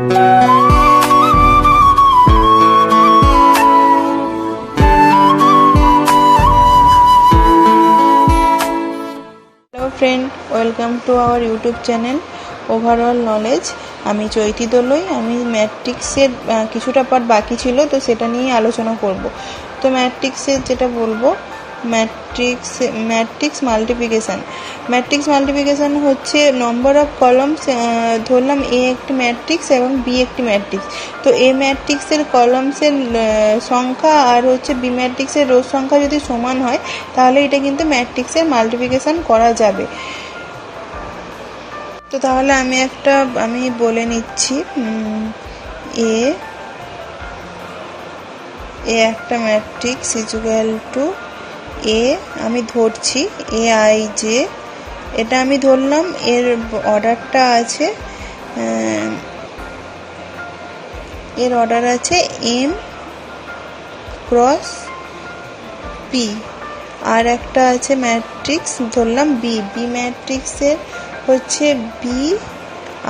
Hello friend, welcome to our YouTube channel overall knowledge. আমি চৈতি দোলই। আমি ম্যাট্রিক্সের কিছুটা পার্ট বাকি ছিল, তো সেটা নিয়ে আলোচনা করব। তো ম্যাট্রিক্সের যেটা বলবো, ম্যাট্রিক্স মাল্টিপ্লিকেশান হচ্ছে নম্বর অফ কলমস। ধরলাম এ একটি ম্যাট্রিক্স এবং বি একটি ম্যাট্রিক্স। তো এ ম্যাট্রিক্সের কলমসের সংখ্যা আর হচ্ছে বি ম্যাট্রিক্সের রোর সংখ্যা যদি সমান হয়, তাহলে এটা কিন্তু ম্যাট্রিক্সের মাল্টিপ্লিকেশান করা যাবে। তো তাহলে আমি বলে নিচ্ছি, এ একটা ম্যাট্রিক্স ইকুয়াল টু এ, আমি ধরছি এ আই জে, এটা আমি ধরলাম। এর অর্ডারটা আছে, এর অর্ডার আছে এম ক্রস পি। আর একটা আছে ম্যাট্রিক্স ধরলাম বি ম্যাট্রিক্সের হচ্ছে বি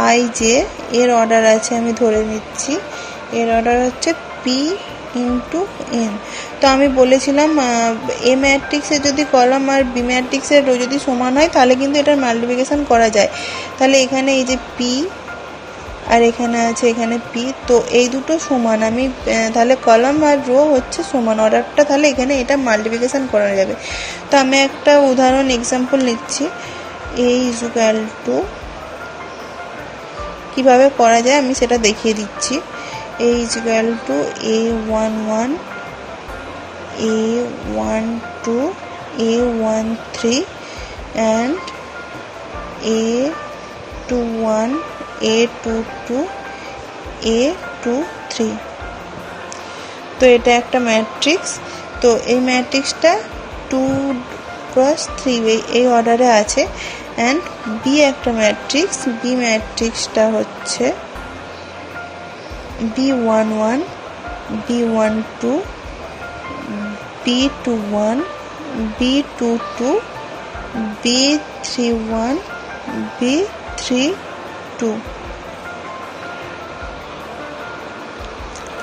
আই জে, এর অর্ডার আছে, আমি ধরে নিচ্ছি এর অর্ডার হচ্ছে পি ইন্টু এন। তো আমি বলেছিলাম এ ম্যাট্রিক্সের যদি কলাম আর বি ম্যাট্রিক্সের রো যদি সমান হয়, তাহলে কিন্তু এটার মাল্টিপ্লিকেশান করা যায়। তাহলে এখানে এই যে পি আর এখানে আছে এখানে পি, তো এই দুটো সমান। আমি তাহলে কলাম আর রো হচ্ছে সমান, অর্ডারটা তাহলে এখানে এটা মাল্টিপ্লিকেশান করা যাবে। তো আমি একটা উদাহরণ এক্সাম্পল নিচ্ছি, এ ইকুয়াল টু কীভাবে করা যায় আমি সেটা দেখিয়ে দিচ্ছি। A equal to A11, A12, A13 and A21, A22, A23। তো এটা একটা ম্যাট্রিক্স। তো এই ম্যাট্রিক্সটা 2 x 3 এই অর্ডারে আছে। অ্যান্ড বি একটা ম্যাট্রিক্স, বি ম্যাট্রিক্সটা হচ্ছে B11, B12, B21, B22, B31, B32।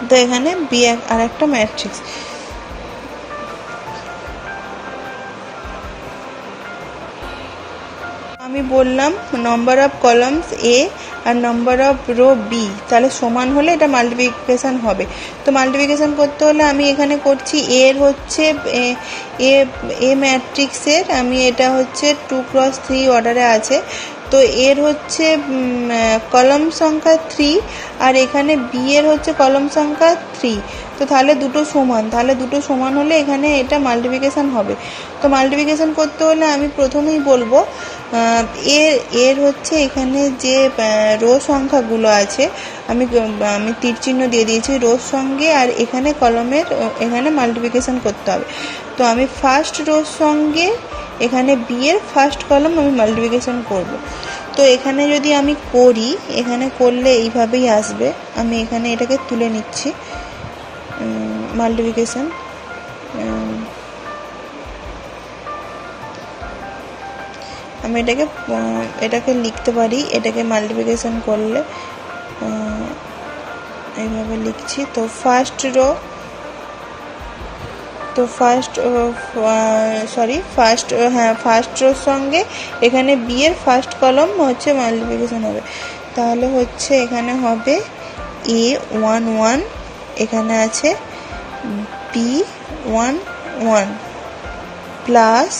তো এখানে বি আর একটা ম্যাট্রিক্স। আমি বললাম নম্বর অফ কলামস এ আর নম্বর অফ রো বি তাহলে সমান হলে এটা মাল্টিপ্লিকেশান হবে। তো মাল্টিপ্লিকেশান করতে হলে আমি এখানে করছি, এর হচ্ছে এ ম্যাট্রিক্সের আমি এটা হচ্ছে 2 x 3 অর্ডারে আছে। তো এর হচ্ছে কলম সংখ্যা 3 আর এখানে বি এর হচ্ছে কলম সংখ্যা 3। তো তাহলে দুটো সমান হলে এখানে এটা মাল্টিপ্লিকেশান হবে। তো মাল্টিপ্লিকেশান করতে হলে আমি প্রথমেই বলবো এর হচ্ছে এখানে যে রো সংখ্যাগুলো আছে, আমি তীর চিহ্ন দিয়ে দিয়েছি রোর সঙ্গে, আর এখানে কলমের এখানে মাল্টিপ্লিকেশান করতে হবে। তো আমি ফার্স্ট রোর সঙ্গে এখানে বি এর ফার্স্ট কলম আমি মাল্টিপ্লিকেশান করব। তো এখানে যদি আমি করি, এখানে করলে এইভাবেই আসবে। আমি এখানে এটাকে তুলে নিচ্ছি মাল্টিপ্লিকেশান। আমি এটাকে লিখতে পারি, এটাকে মাল্টিপ্লিকেশান করলে এইভাবে লিখছি। তো ফার্স্ট রোর সঙ্গে এখানে বি এর ফার্স্ট কলম হচ্ছে মাল্টিপ্লিকেশান হবে। তাহলে হচ্ছে এখানে হবে A11, এখানে আছে B11 plus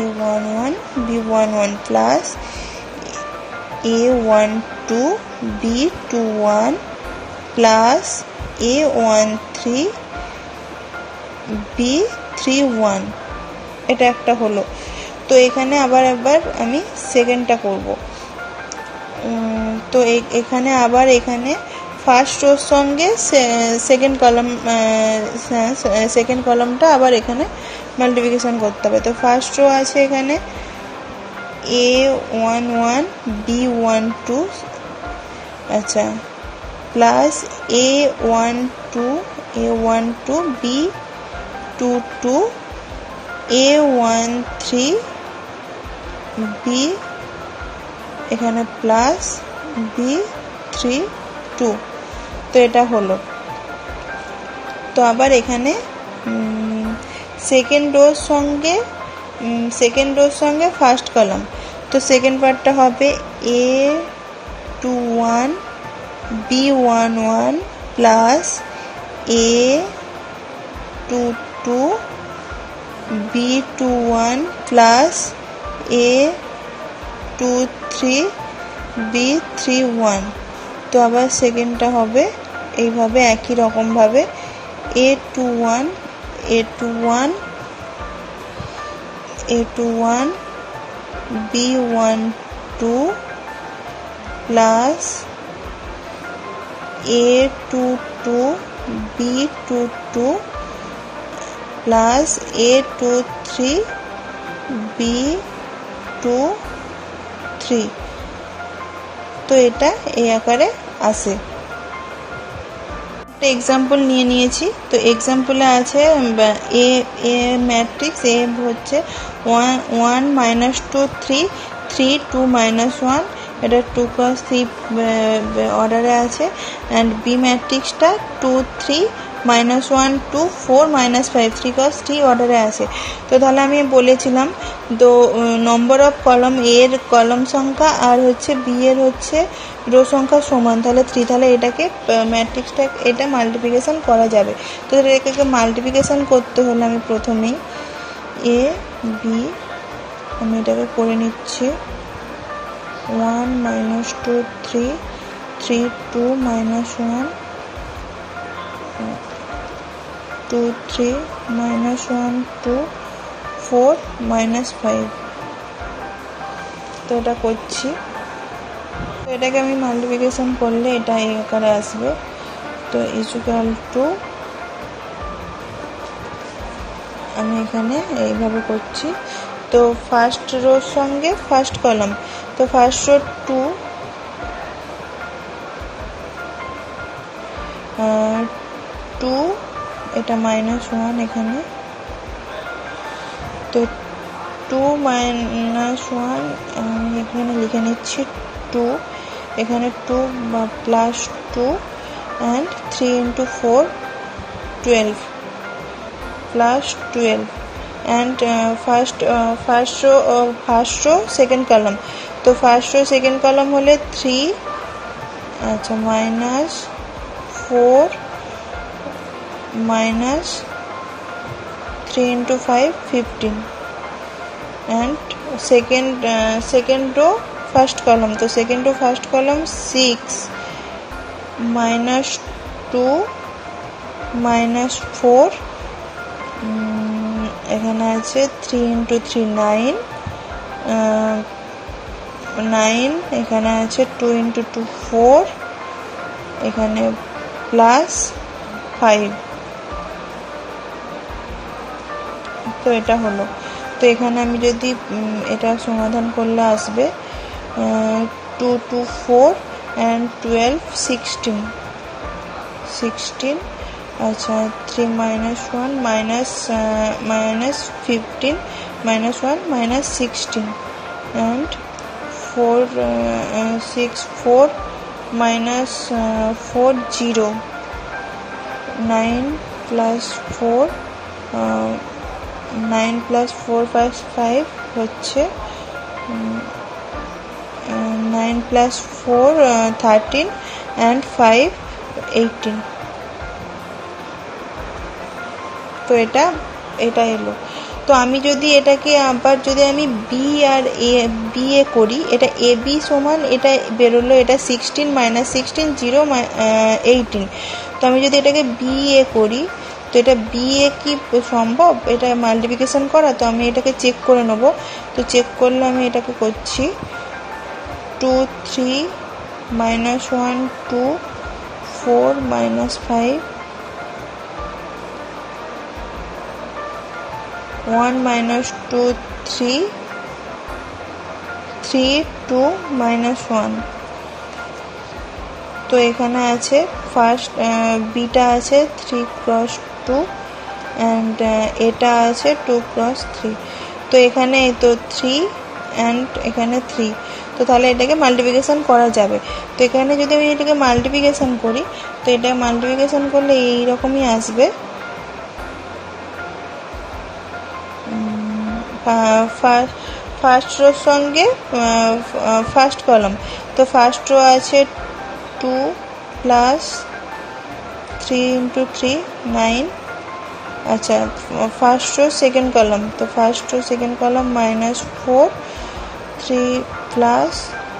A11, B11 plus A12, B21 plus A13, B31। এটা একটা হলো। তো এখানে আবার আমি সেকেন্ডটা করব। তো এখানে আবার এখানে ফার্স্ট রোর সঙ্গে সেকেন্ড কলমটা আবার এখানে মাল্টিপ্লিকেশান করতে হবে। তো ফার্স্ট রো আছে এখানে A11, B12, আচ্ছা, প্লাস A12, B22, A13, এখানে প্লাস B3 2। তো এটা হলো। তো আবার এখানে সেকেন্ড রোর সঙ্গে ফার্স্ট কলাম। তো সেকেন্ড পার্টটা হবে A21 B11 plus A22 B21 plus A23 B31। তো আবার সেকেন্ডটা হবে এইভাবে একই রকমভাবে A21 B12 plus A22 B22 plus A23 B23। তো এটা এই আকারে আসে। একটা এক্সাম্পল নিয়েছি। তো এক্সাম্পলে আছে এ ম্যাট্রিক্স এ হচ্ছে 1 -2 3 3 2 -1, এটা 2 × 3 অর্ডারে আছে। অ্যান্ড বি ম্যাট্রিক্সটা 2 3 -1 2 4 -5 3 × 3 অর্ডারে আছে। তো তাহলে আমি বলেছিলাম তো নম্বর অফ কলম এর কলম সংখ্যা আর হচ্ছে বি এর হচ্ছে রো সংখ্যা সমান, তাহলে 3। তাহলে এটাকে ম্যাট্রিক্সটা এটা মাল্টিপ্লিকেশন করা যাবে। তো এটাকে মাল্টিপ্লিকেশন করতে হলে আমি প্রথমেই এ বি আমি এটাকে করে নিচ্ছি। 1 -2 3 3 2 -1 2 3 -1 2 4 -5। তো এটা করছি। তো এটাকে আমি মাল্টিপ্লিকেশন করলে এটা এই আকারে আসবে। তো ইকুয়াল টু আমি এখানে এইভাবে করছি। তো ফার্স্ট রোর সঙ্গে ফার্স্ট কলাম। তো ফার্স্ট রো 2 এটা -1 এখানে। তো 2 -1 আমি এখানে লিখে নিচ্ছি 2, এখানে 2 plus 2 and 3 × 4 12 plus 12 and first row second column. তো ফার্স্ট রো সেকেন্ড কলাম হলে 3 আচ্ছা -4 -3 × 5 15 and second row first column। তো second row first column 6 -2 -4 এখানে আছে 3 × 3 9 9 এখানে আছে 2 × 2 4 এখানে প্লাস 5। তো এটা হলো। তো এখানে আমি যদি এটা সমাধান করলে আসবে 2 2 4 and 12 16 আচ্ছা 3 -1 -15 -1 -16 and 4 6 4 -4 0 9 + 4 9 + 4 5 হচ্ছে 9 + 4 13 and 5 18। তো এটা এলো। তো আমি যদি এটাকে আবার যদি আমি বি আর বি এ করি, এটা এ বি সমান এটা বেরোলো, এটা 16 -16 0 18। তো আমি যদি এটাকে বি এ করি, তো এটা বি এ কি সম্ভব এটা মাল্টিপ্লিকেশন করা? তো আমি এটাকে চেক করে নেব। তো চেক করলে আমি এটাকে করছি 2 3 -1 2 4 -5 1 -2 3 3 2 -1। তো এখানে আছে ফার্স্ট বিটা আছে 3 × 2 অ্যান্ড এটা আছে 2 × 3। তো এখানে তো 3 অ্যান্ড এখানে 3। তো তাহলে এটাকে মাল্টিপ্লিকেশন করা যাবে। তো এখানে যদি আমি এটাকে মাল্টিপ্লিকেশন করি, তো এটা মাল্টিপ্লিকেশন করলে এইরকমই আসবে। ফার্স্ট রোর সঙ্গে ফার্স্ট কলাম, তো ফার্স্ট রো আছে 2 প্লাস 3 × 3 9। আচ্ছা, ফার্স্ট রো সেকেন্ড কলাম, তো first row second column -4 3 plus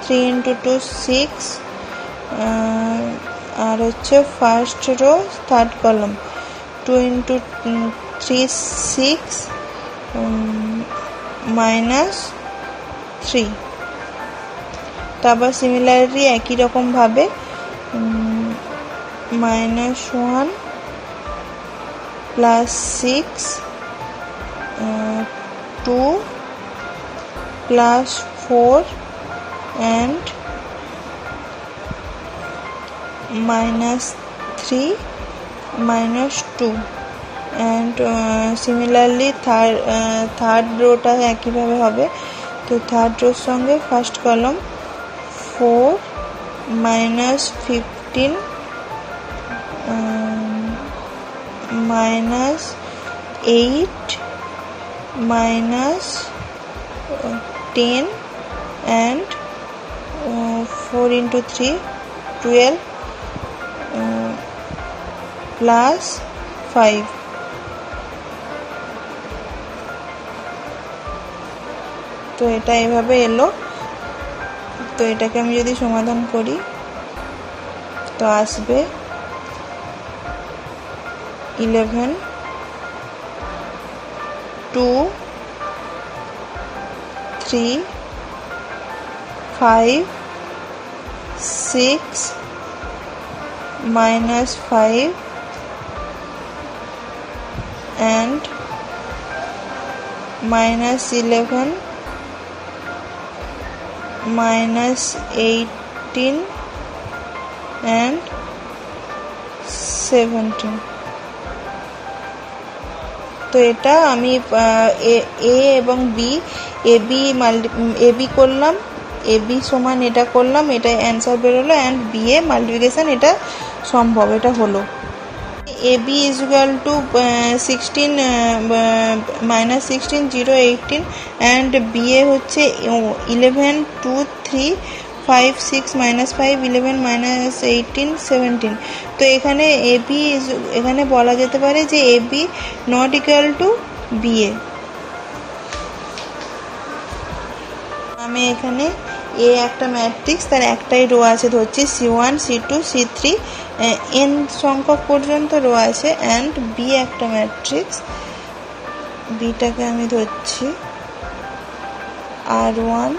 3 × 2 6। আর হচ্ছে ফার্স্ট রো থার্ড কলাম 2 × 3 6 -3। তারপর সিমিলারলি একই রকমভাবে -1 plus 6 2 plus 4 and -3 -2 and similarly third rota একইভাবে হবে। তো থার্ড রোর সঙ্গে ফার্স্ট কলাম 4 -15 -8 -10 and 4 × 3 12 প্লাস 5। তো এটা এভাবে এলো। তো এটাকে আমি যদি সমাধান করি তো আসবে 11 2 3 5 6 -5 and -11 -18 and 17। তো এটা আমি এ এবং বি, এ বি করলাম, এ বি সমান এটা করলাম, এটা অ্যান্সার বেরোলো, অ্যান্ড বি এ মাল্টিপ্লিকেশান এটা সম্ভব, এটা হলো। A B is equal to 16 -16 0 18 and B A হচ্ছে 11 2 3 5 6 -5 11 -18 17। তো এখানে এ বি এখানে বলা যেতে পারে যে A B not equal to B A. আমি এখানে এ একটা ম্যাট্রিক্স, তার একটাই রো আছে ধরছি, C1 C2 C3 n সংখ্যক পর্যন্ত রো আছে, অ্যান্ড বি একটা ম্যাট্রিক্স, বিটাকে আমি ধরছি R1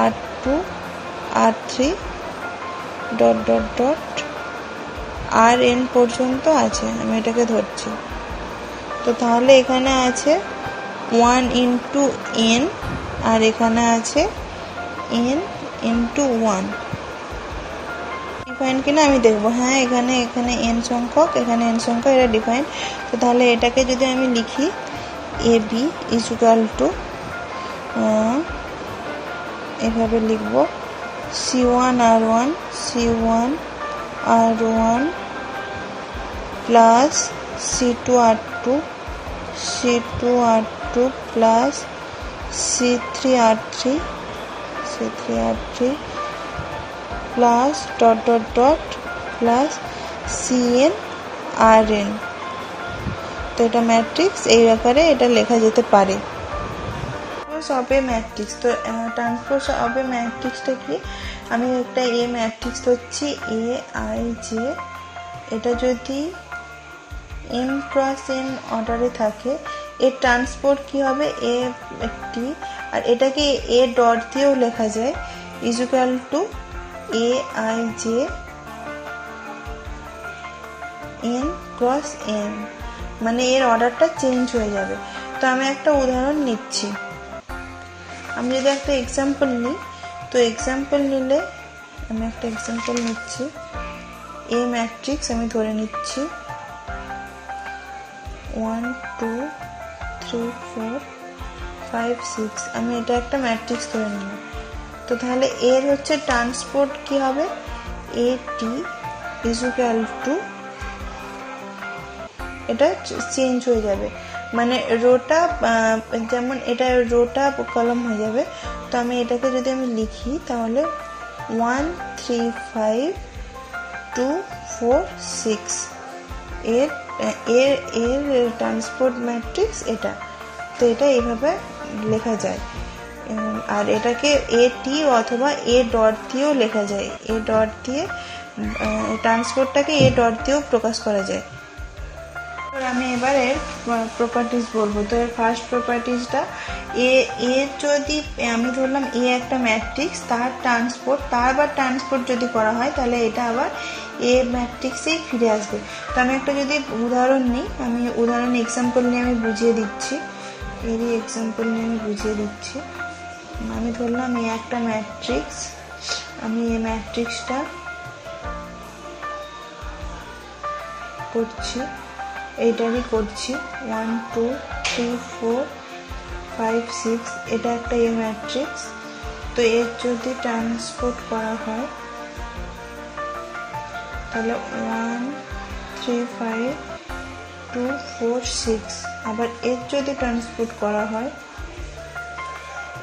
R2 R3 ... Rn পর্যন্ত আছে, আমি এটাকে ধরছি। তো তাহলে এখানে আছে 1 × n আর এখানে আছে n × 1। ডিফাইন কিনা আমি দেখবো। হ্যাঁ, এখানে n সংখ্যক, এখানে n সংখ্যক, এটা ডিফাইন। তো তাহলে এটাকে যদি আমি লিখি এ বি ইজ ইকুয়াল টু, এভাবে লিখব C1 R1 C1 R1 plus C2 R2 C2 R2 plus C3 R3 C3 R3 plus ... plus Cn Rn। তো এটা ম্যাট্রিক্স, এই আকারে এটা লেখা যেতে পারে। অফ এ ম্যাট্রিক্স, তো ট্রান্সপোজ অফ এ ম্যাট্রিক্সটা কি? আমি একটা এ ম্যাট্রিক্স ধরছি এ আই জে, এটা যদি m × n অর্ডারে থাকে, এর ট্রান্সপোর্ট কি হবে? এ একটি, আর এটাকে এ ডট দিয়েও লেখা যায়, is equal to A I J n × n, মানে এর অর্ডারটা চেঞ্জ হয়ে যাবে। তো আমি একটা উদাহরণ নিচ্ছি। আমি যদি একটা এক্সাম্পল নিই, তো এক্সাম্পল নিলে আমি একটা এক্সাম্পল নিচ্ছি, এ ম্যাট্রিক্স আমি ধরে নিচ্ছি 1 2 3 4 5 6, আমি এটা একটা ম্যাট্রিক্স ধরে নিলাম। তো তাহলে এর হচ্ছে ট্রান্সপোর্ট কি হবে, এ টি ইকুয়াল টু, এটা চেঞ্জ হয়ে যাবে, মানে রোটা যেমন এটা রোটা কলম হয়ে যাবে। তো আমি এটাকে যদি আমি লিখি তাহলে 1 3 5 2 4 6 এর এর এর ট্রান্সপোর্ট ম্যাট্রিক্স এটা। তো এটা এইভাবে লেখা যায়। আর এটাকে এ টি অথবা এ ডট দিয়েও লেখা যায়, এ ডট দিয়ে ট্রান্সপোর্টটাকে এ ডট দিয়েও প্রকাশ করা যায়। আমি এবারে প্রপার্টিজ বলবো। তো এর ফার্স্ট প্রপার্টিজটা, এর যদি আমি ধরলাম এ একটা ম্যাট্রিক্স, তার আবার ট্রান্সপোর্ট যদি করা হয় তাহলে এটা আবার এ ম্যাট্রিক্সেই ফিরে আসবে। তো আমি একটা যদি উদাহরণ নিই, আমি উদাহরণ এক্সাম্পল নিয়ে আমি বুঝিয়ে দিচ্ছি, এরই এক্সাম্পল নিয়ে আমি বুঝিয়ে দিচ্ছি। আমি ধরলাম এ একটা ম্যাট্রিক্স, আমি এই ম্যাট্রিক্সটা করছি, এইটারই করছি 1 2 3 4 5 6, এটা একটা এ ম্যাট্রিক্স। তো এর যদি ট্রান্সপোর্ট করা হয় তাহলে 1 3 5 2 4 6, আবার এর যদি ট্রান্সপোর্ট করা হয়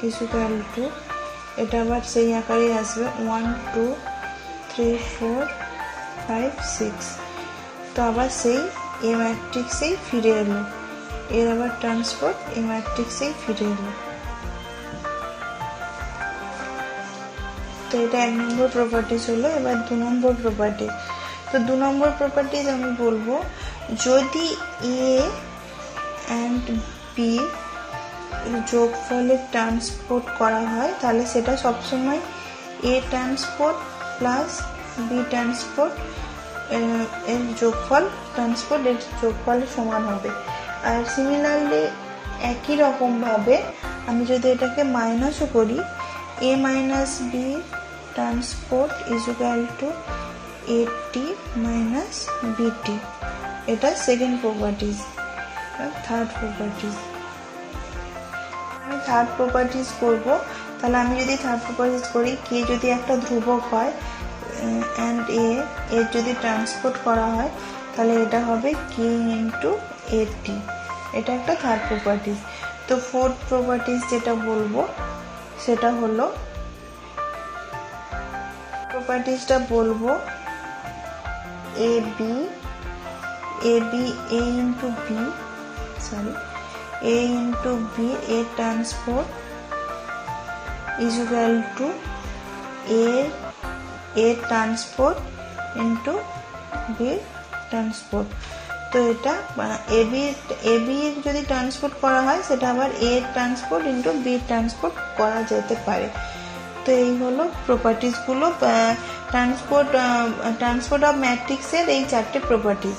ইকুয়াল টু, এটা আবার সেই আকারে আসবে 1 2 3 4 5 6। তো আবার সেই এ ম্যাট্রিক্সেই ফিরে এলো, এর আবার ট্রান্সপোর্ট এ ম্যাট্রিক্সেই ফিরে এলো। তো এটা 1 নম্বর প্রপার্টিজ হলো। এবার 2 নম্বর প্রপার্টিজ। তো 2 নম্বর প্রপার্টিজ আমি বলবো, যদি এ অ্যান্ড বি যোগফলে ট্রান্সপোর্ট করা হয় তাহলে সেটা সবসময় এ ট্রান্সপোর্ট প্লাস বি ট্রান্সপোর্ট এর যোগফল, ট্রান্সপোর্ট এর যোগফলের সমান হবে। আর সিমিলারলি একই রকমভাবে আমি যদি এটাকে মাইনাসও করি, A minus B transport equal to A T minus BT, এটা সেকেন্ড প্রপার্টিজ। থার্ড প্রপার্টিজ, আমি থার্ড প্রপার্টিজ করব। তাহলে আমি যদি থার্ড প্রপার্টিজ করি, কে যদি একটা ধ্রুবক হয় অ্যান্ড এর যদি ট্রান্সপোর্ট করা হয় তাহলে এটা হবে কে ইন্টু এ টি, এটা একটা থার্ড প্রপার্টিজ। তো ফোর্থ প্রপার্টিজ যেটা বলবো সেটা হলো, প্রপার্টিজটা বলবো A B A into B, sorry A into B A transport equal to A transport into B transport. তো এটা এ বি যদি ট্রান্সপোর্ট করা হয় সেটা আবার এ ট্রান্সপোর্ট ইন্টু বি ট্রান্সপোর্ট করা যেতে পারে। তো এই হলো প্রপার্টিজগুলো, ট্রান্সপোর্ট অফ ম্যাট্রিক্সের এই 4টে প্রপার্টিজ।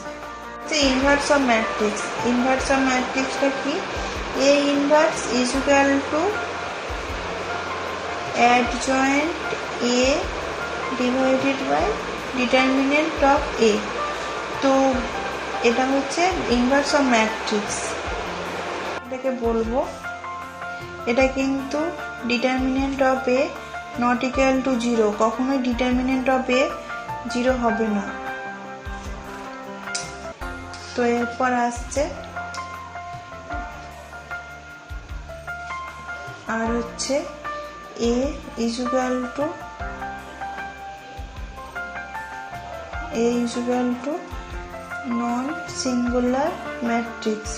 Inverse of matrix, inverse of ম্যাট্রিক্সটা কি, A inverse equal to adjoint A divided by determinant of A। তো এটা হচ্ছে ইনভার্স অফ ম্যাট্রিক্স। এটাকে বলবো, এটা কিন্তু determinant of A not equal two 0, কখনোই ডিটারমিনেন্ট অফ এ 0 হবে না। তো এরপর আসছে আর হচ্ছে A equal to non singular matrix.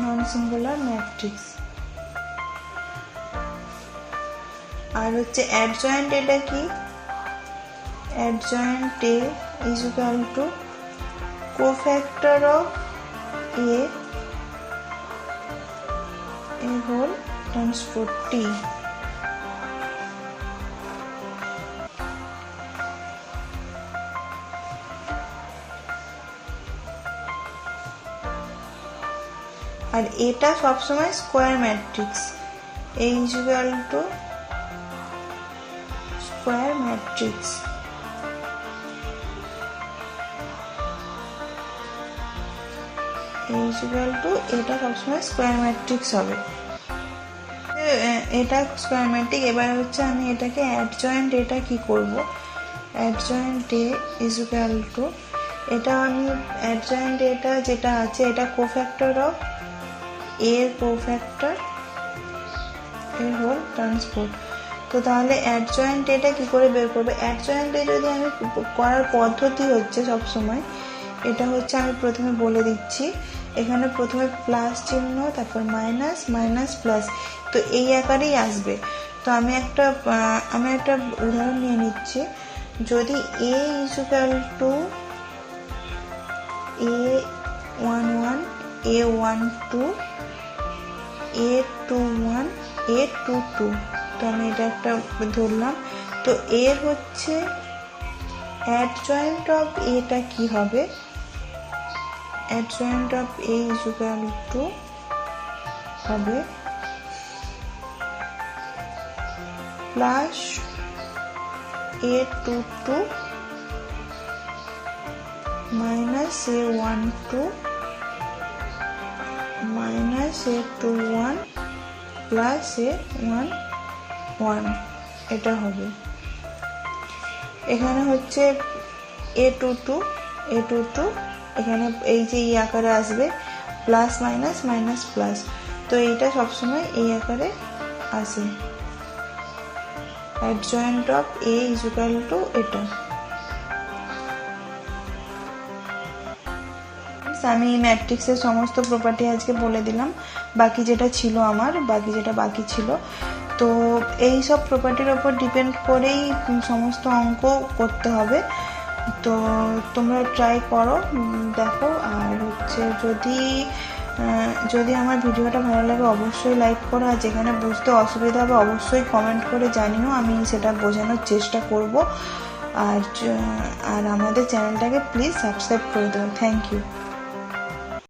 Non singular matrix. আর হচ্ছে অ্যাডজয়েন্ট, এটা কি, adjoint A is equal to cofactor of A whole transport T। আর এটা সবসময় square matrix, A is equal to square matrix. Equal to এটা সবসময় square matrix হবে, এটা স্কোয়ার ম্যাট্রিক্স। এবার হচ্ছে আমি এটাকে অ্যাডজয়েন্ট এটা কি করব, অ্যাডজয়েন্ট এ ইকুয়াল টু এটা আমি অ্যাডজয়েন্ট এটা যেটা আছে এটা কোফ্যাক্টর অফ এর কোফ্যাক্টর এর হোল ট্রান্সপোর্ট। তো তাহলে অ্যাডজয়েন্ট এটা কি করে বের করবে, অ্যাডজয়েন্টে যদি আমি করার পদ্ধতি হচ্ছে সবসময় এটা হচ্ছে, আমি প্রথমে বলে দিচ্ছি, এখানে প্রথমে প্লাস চিহ্ন, তারপর মাইনাস, মাইনাস প্লাস, তো এই আকারেই আসবে। তো আমি একটা উদাহরণ নিয়ে নিচ্ছি। যদি এ equal to A11 A12 A21 A22, তো আমি এটা একটা ধরলাম। তো এর হচ্ছে অ্যাডজয়েন্ট অফ এটা কি হবে, adjoint of A equal to হবে plus A22 minus A12 minus A21 plus A11, এটা হবে। এখানে হচ্ছে A22 এখানে এই যে এই আকারে আসবে, প্লাস মাইনাস মাইনাস প্লাস, তো এইটা সবসময় এই আকারে আসে। Adjoint of A equal two এটা। আমি ম্যাট্রিক্সের সমস্ত প্রপার্টি আজকে বলে দিলাম, বাকি যেটা ছিল। তো এই সব প্রপার্টির ওপর ডিপেন্ড করেই সমস্ত অঙ্ক করতে হবে। তো তোমরা ট্রাই করো, দেখো। আর হচ্ছে যদি আমার ভিডিওটা ভালো লাগে অবশ্যই লাইক করো, আর যেখানে বুঝতে অসুবিধা হবে অবশ্যই কমেন্ট করে জানিও, আমি সেটা বোঝানোর চেষ্টা করব। আর আমাদের চ্যানেলটাকে প্লিজ সাবস্ক্রাইব করে দেবো। Thank you.